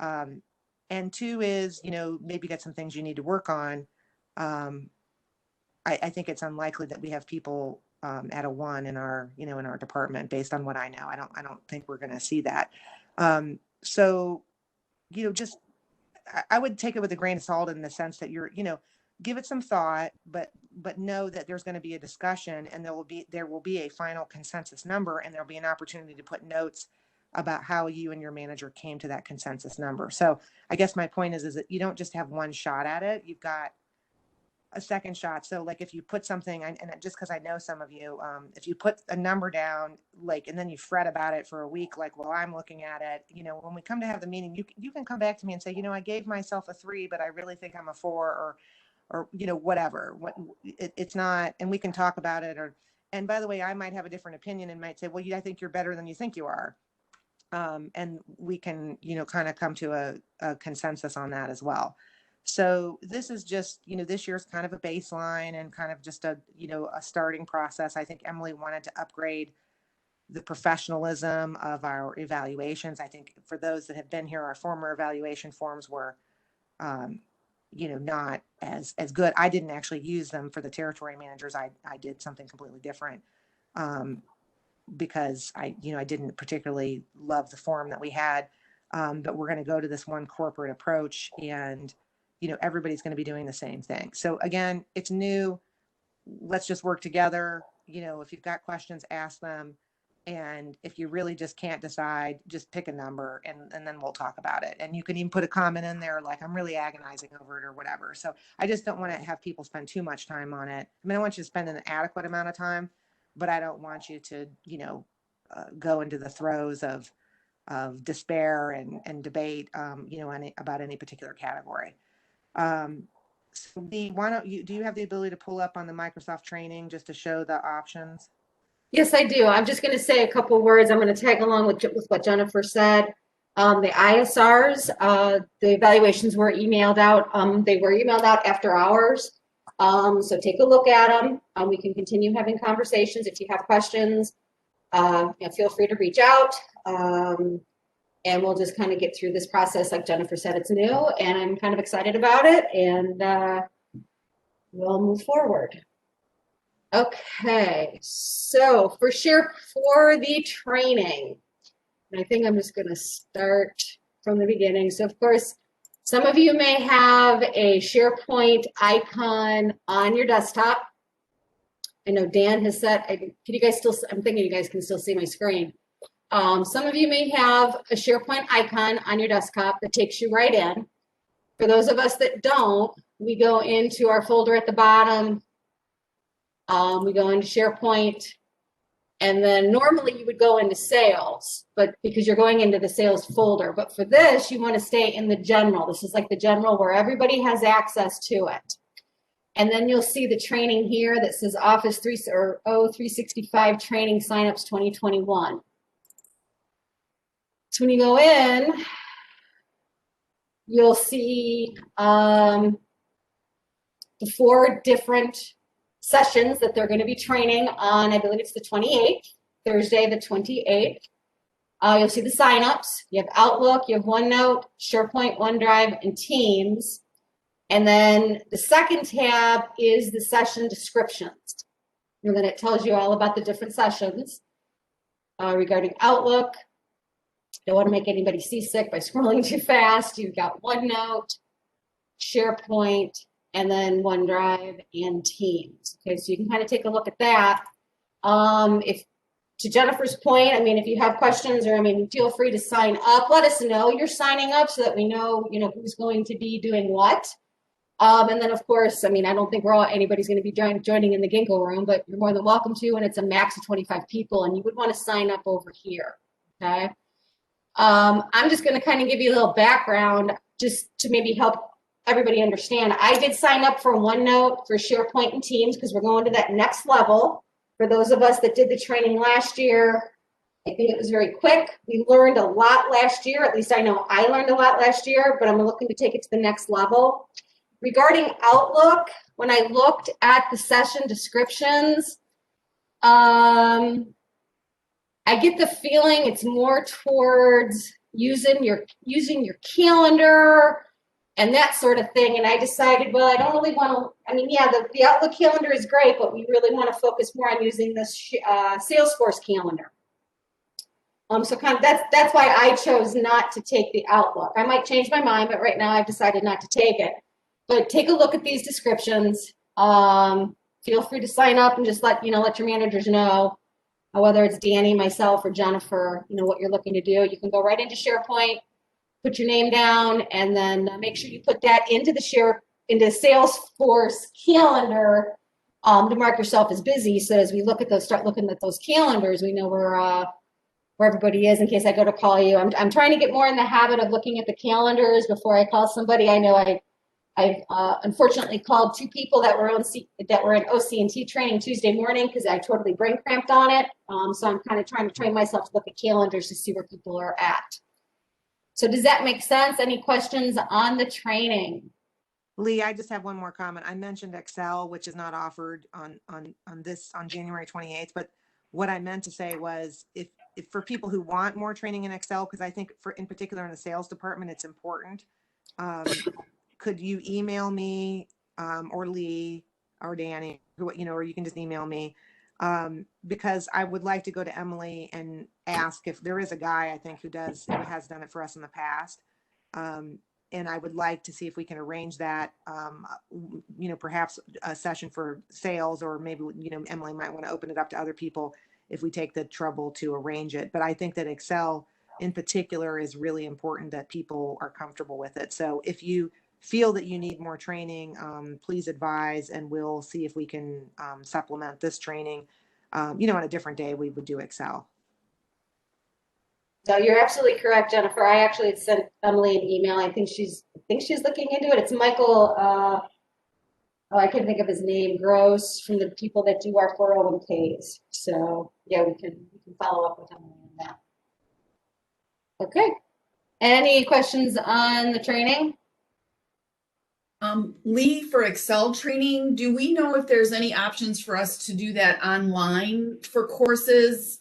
And 2 is, maybe got some things you need to work on. I think it's unlikely that we have people at a 1 in our, in our department, based on what I know. I don't think we're going to see that. So, just, I would take it with a grain of salt, in the sense that you're, give it some thought, but know that there's going to be a discussion, and there will be a final consensus number, and there'll be an opportunity to put notes about how you and your manager came to that consensus number. So I guess my point is that you don't just have one shot at it. You've got a second shot. So like if you put something, and just because I know some of you, if you put a number down, like, and then you fret about it for a week, like, well, I'm looking at it, when we come to have the meeting, you can come back to me and say, I gave myself a 3, but I really think I'm a 4, or whatever. It's not, and we can talk about it. And by the way, I might have a different opinion and might say, well, I think you're better than you think you are. And we can, kind of come to a consensus on that as well. So this is just, this year's kind of a baseline and kind of just a starting process. I think Emily wanted to upgrade the professionalism of our evaluations. I think for those that have been here, our former evaluation forms were, not as good. I didn't actually use them for the territory managers. I did something completely different. Because I didn't particularly love the form that we had. But we're going to go to this one corporate approach, and, everybody's going to be doing the same thing. So again, it's new. Let's just work together. If you've got questions, ask them. And if you really just can't decide, just pick a number and then we'll talk about it. And you can even put a comment in there like, I'm really agonizing over it or whatever. So I just don't want to have people spend too much time on it. I mean, I want you to spend an adequate amount of time, but I don't want you to, go into the throes of despair and debate, about any particular category. So why don't do you have the ability to pull up on the Microsoft training just to show the options? Yes, I do. I'm just going to say a couple words. I'm going to tag along with what Jennifer said. The ISRs, the evaluations were emailed out. They were emailed out after hours. So take a look at them. We can continue having conversations. If you have questions, feel free to reach out. And we'll just kind of get through this process. Like Jennifer said, it's new and I'm kind of excited about it, and we'll move forward. Okay, so for the training, and I think I'm just going to start from the beginning. So of course, some of you may have a SharePoint icon on your desktop. I know Dan has set, can you guys still, I'm thinking you guys can still see my screen. Some of you may have a SharePoint icon on your desktop that takes you right in. For those of us that don't, we go into our folder at the bottom. We go into SharePoint, and then normally you would go into sales, but because you're going into the sales folder. But for this, you want to stay in the general. This is like the general where everybody has access to it. And then you'll see the training here that says Office 365 Training Signups 2021. So when you go in, you'll see the 4 different sessions that they're going to be training on. I believe it's the 28th, Thursday the 28th. You'll see the signups. You have Outlook, you have OneNote, SharePoint, OneDrive, and Teams. And then the second tab is the session descriptions. And then it tells you all about the different sessions regarding Outlook. Don't want to make anybody seasick by scrolling too fast. You've got OneNote, SharePoint, and then OneDrive and Teams. Okay, so you can kind of take a look at that. If, to Jennifer's point, I mean, if you have questions or, feel free to sign up. Let us know you're signing up so that we know, who's going to be doing what. And then, of course, I don't think anybody's going to be joining in the Ginkgo room, but you're more than welcome to, and it's a max of 25 people, and you would want to sign up over here, okay? I'm just going to kind of give you a little background just to maybe help everybody understand. I did sign up for OneNote, for SharePoint, and Teams because we're going to that next level. For those of us that did the training last year, I think it was very quick. We learned a lot last year. At least I know I learned a lot last year, but I'm looking to take it to the next level. Regarding Outlook, when I looked at the session descriptions, I get the feeling it's more towards using your calendar and that sort of thing. And I decided, well, I don't really want to, yeah, the Outlook calendar is great, but we really want to focus more on using this Salesforce calendar. So kind of that's why I chose not to take the Outlook. I might change my mind, but right now I've decided not to take it. But take a look at these descriptions. Feel free to sign up and just let your managers know, whether it's Danny, myself, or Jennifer, what you're looking to do. You can go right into SharePoint, put your name down, and then make sure you put that into the into Salesforce calendar to mark yourself as busy. So as we look at those, start looking at those calendars, we know where everybody is in case I go to call you. I'm trying to get more in the habit of looking at the calendars before I call somebody. I know I've unfortunately called 2 people that were in OC&T training Tuesday morning because I totally brain cramped on it. So I'm kind of trying to train myself to look at calendars to see where people are at. So does that make sense? Any questions on the training? Lee, I just have one more comment. I mentioned Excel, which is not offered on January 28th, but what I meant to say was if for people who want more training in Excel, because I think in particular in the sales department, it's important. Could you email me or Lee or Danny, or you can just email me because I would like to go to Emily and ask if there is a guy I think who has done it for us in the past. And I would like to see if we can arrange that, perhaps a session for sales, or maybe, Emily might want to open it up to other people if we take the trouble to arrange it. But I think that Excel in particular is really important that people are comfortable with it. So if you feel that you need more training, please advise, and we'll see if we can supplement this training. On a different day, we would do Excel. No, you're absolutely correct, Jennifer. I actually had sent Emily an email. I think she's looking into it. It's Michael, I can't think of his name, Gross, from the people that do our 401ks. So yeah, we can follow up with Emily on that. Okay. Any questions on the training? Lee, for Excel training, do we know if there's any options for us to do that online for courses?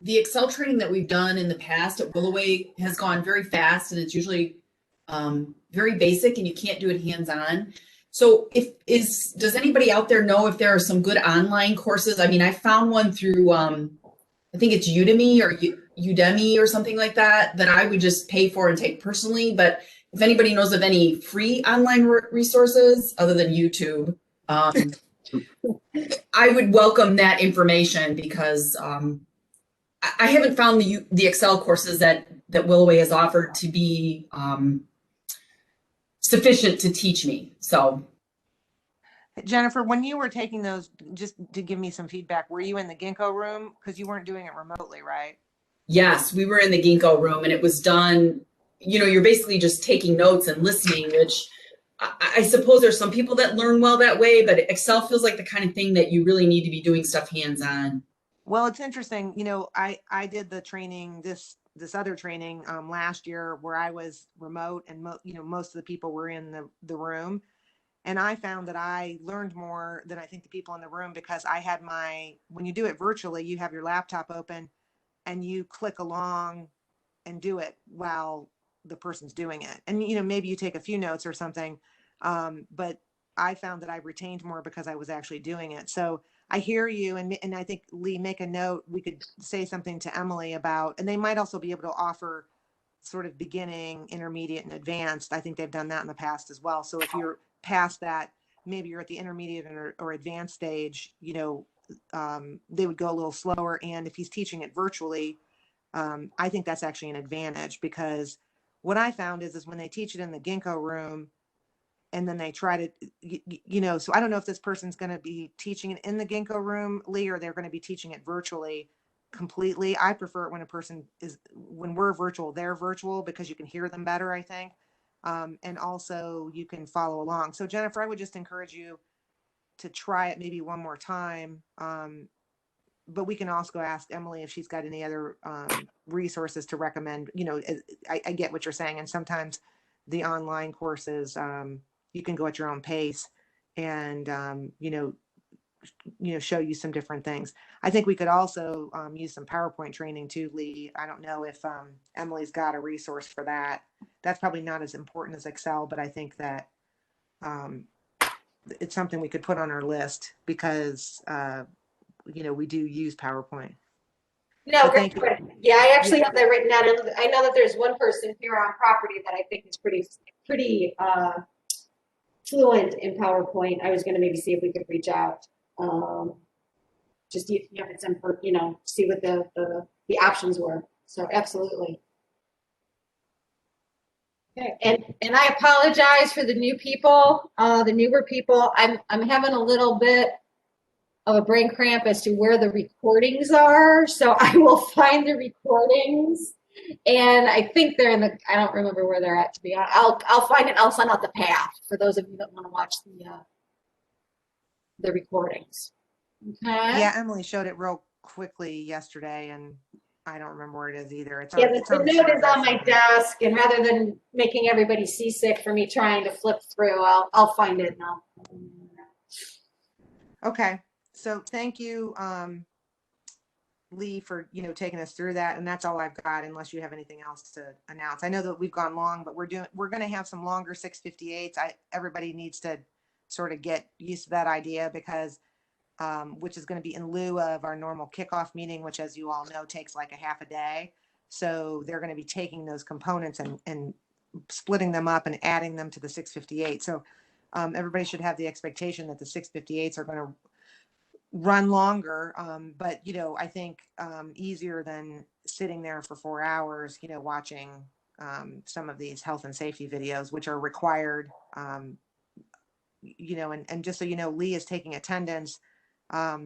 The Excel training that we've done in the past at Willoway has gone very fast, and it's usually very basic, and you can't do it hands-on. So does anybody out there know if there are some good online courses? I mean, I found one through, I think it's Udemy or Udemy or something like that I would just pay for and take personally. But if anybody knows of any free online resources other than YouTube, I would welcome that information because I haven't found the Excel courses that Willoway has offered to be sufficient to teach me. So, Jennifer, when you were taking those, just to give me some feedback, were you in the Ginkgo room? Because you weren't doing it remotely, right? yes, we were in the Ginkgo room, and it was done. You're basically just taking notes and listening, which I suppose there's some people that learn well that way, but Excel feels like the kind of thing that you really need to be doing stuff hands-on. Well, it's interesting. I did the training, this other training last year where I was remote, and most of the people were in the room. And I found that I learned more than I think the people in the room, because I had when you do it virtually, you have your laptop open and you click along and do it while the person's doing it. And, maybe you take a few notes or something. But I found that I retained more because I was actually doing it. So I hear you. And I think, Lee, make a note. We could say something to Emily about, and they might also be able to offer sort of beginning, intermediate, and advanced. I think they've done that in the past as well. So if you're past that, maybe you're at the intermediate or advanced stage, they would go a little slower. And if he's teaching it virtually, I think that's actually an advantage, because what I found is when they teach it in the Ginkgo room and then they try to, so I don't know if this person's going to be teaching it in the Ginkgo room, Lee, or they're going to be teaching it virtually completely. I prefer it when we're virtual, they're virtual, because you can hear them better, I think. And also you can follow along. So Jennifer, I would just encourage you to try it maybe one more time. But we can also ask Emily if she's got any other resources to recommend. I get what you're saying. And sometimes the online courses, you can go at your own pace and, show you some different things. I think we could also use some PowerPoint training too, Lee. I don't know if Emily's got a resource for that. That's probably not as important as Excel, but I think that it's something we could put on our list, because we do use PowerPoint. No, great. Yeah, I actually have that written down. I know that there's one person here on property that I think is pretty fluent in PowerPoint. I was going to maybe see if we could reach out. Just see what the options were. So absolutely. Okay, and I apologize for the new people, the newer people. I'm having a little bit of a brain cramp as to where the recordings are, so I will find the recordings, and I think they're in the. I don't remember where they're at, to be honest. I'll find it. I'll send out the path for those of you that want to watch the recordings. Okay. Yeah, Emily showed it real quickly yesterday, and I don't remember where it is either. It's Yeah, on, the it's on the note is server on my somewhere. desk, and rather than making everybody seasick for me trying to flip through, I'll find it now. Okay, so thank you, Lee, for taking us through that, and that's all I've got. Unless you have anything else to announce, I know that we've gone long, but we're going to have some longer 658s. Everybody needs to sort of get used to that idea because. Which is going to be in lieu of our normal kickoff meeting, which, as you all know, takes like a half a day. So they're going to be taking those components and splitting them up and adding them to the 658. So everybody should have the expectation that the 658s are going to run longer, but I think easier than sitting there for 4 hours, watching some of these health and safety videos, which are required. And just so you know, Lee is taking attendance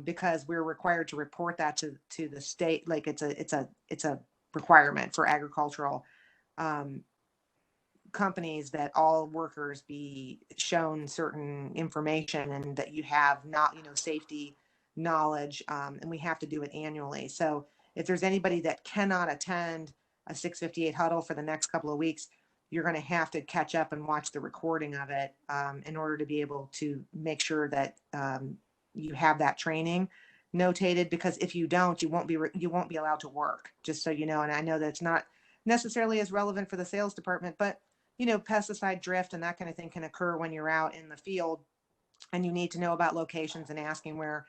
because we're required to report that to the state. Like it's a requirement for agricultural companies that all workers be shown certain information and that you have not safety knowledge, and we have to do it annually. So if there's anybody that cannot attend a 658 huddle for the next couple of weeks, you're going to have to catch up and watch the recording of it in order to be able to make sure that you have that training notated, because if you don't, you won't be allowed to work, just so you know. And I know that's not necessarily as relevant for the sales department, but pesticide drift and that kind of thing can occur when you're out in the field, and you need to know about locations and asking where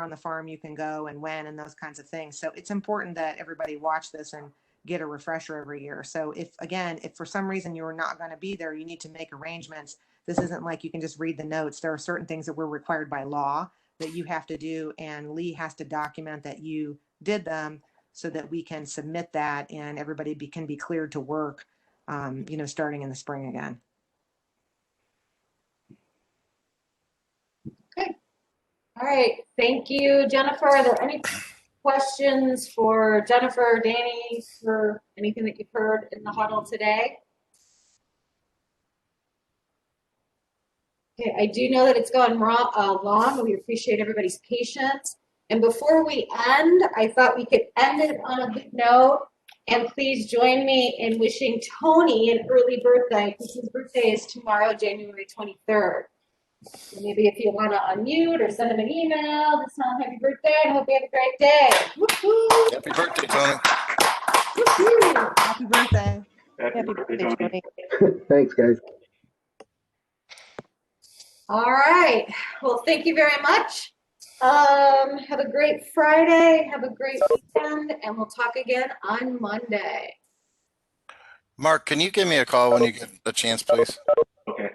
on the farm you can go and when and those kinds of things. So it's important that everybody watch this and get a refresher every year. So if for some reason you're not going to be there, you need to make arrangements. This isn't like you can just read the notes. There are certain things that we're required by law that you have to do, and Lee has to document that you did them so that we can submit that and everybody can be cleared to work starting in the spring again. Okay. All right. Thank you, Jennifer. Are there any questions for Jennifer, Danny, for anything that you've heard in the huddle today? Okay, I do know that it's gone long. We appreciate everybody's patience. And before we end, I thought we could end it on a good note. And please join me in wishing Tony an early birthday, because his birthday is tomorrow, January 23rd. So maybe if you want to unmute or send him an email to tell him happy birthday, and hope you have a great day. Woo-hoo! Happy birthday, Tony. Woo-hoo! Happy birthday. Happy birthday, Tony. Thanks, guys. All right. Well, thank you very much. Have a great Friday. Have a great weekend, and we'll talk again on Monday. Mark, can you give me a call when you get a chance, please? Okay.